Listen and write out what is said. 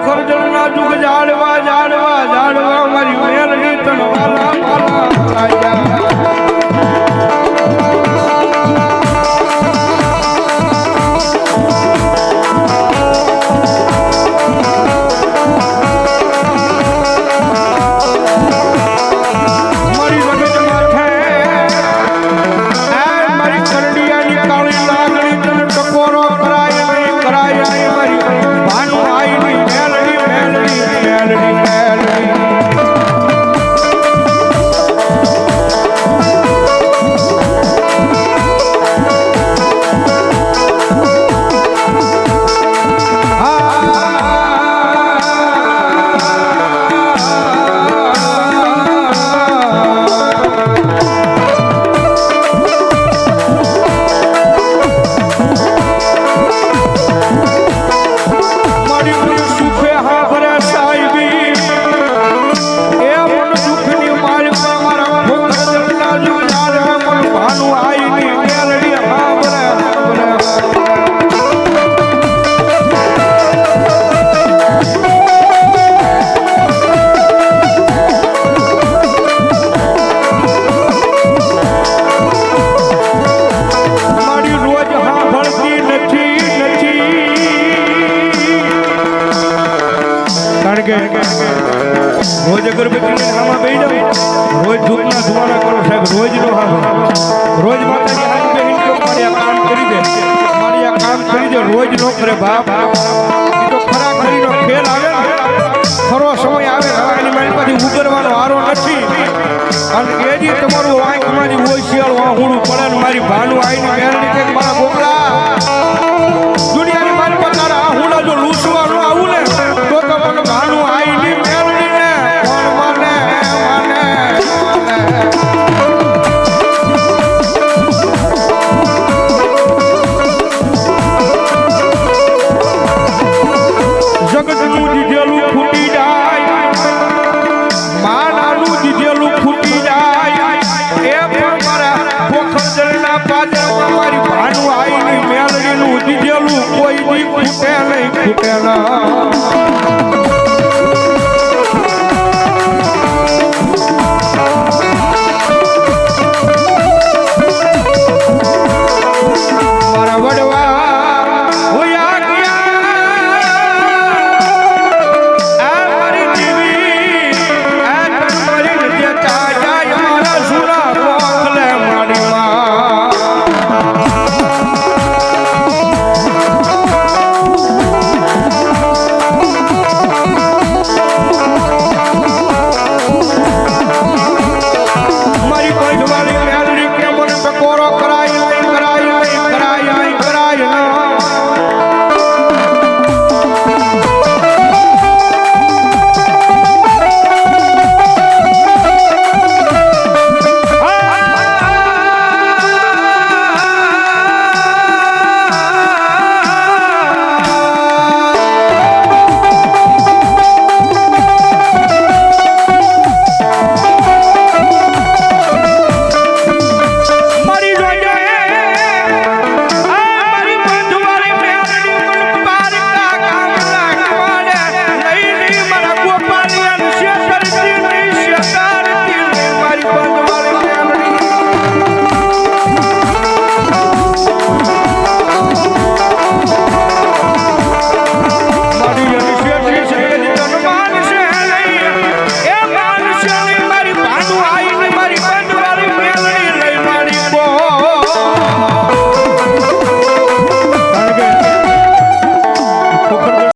પોખર જળના જુગ જાડવા જાડવા જાડવા મારી મેલડી તન વાલા વાલા રાજા રોજ અગરબત્તી આમાં બેહી જાવ રોજ ધૂપના ધુવાના કરો સાહેબ રોજ નો હા રોજ માતાજી હાથ બેહીને તો મારી આ કામ કરી દે મારી આ કામ કરી દે રોજ નો કરે બાપ ઈ તો ખરા ખરીનો ખેલ આવે ને ખરો સમય આવે એની મારી પાસે ઉગરવાનો હારો નથી અને એજી તમારું આંખમાંથી હોય શિયાળ વાહુડું પડે ને મારી ભાનું આવીને મેરડી કે મારા ગોગડા દુનિયાની મારી પાસે આ હુડા જો લૂસવાનું આવું ને તો મને ભાનું આવીને કોઈ દી ખૂટે નહીં ખૂટે ના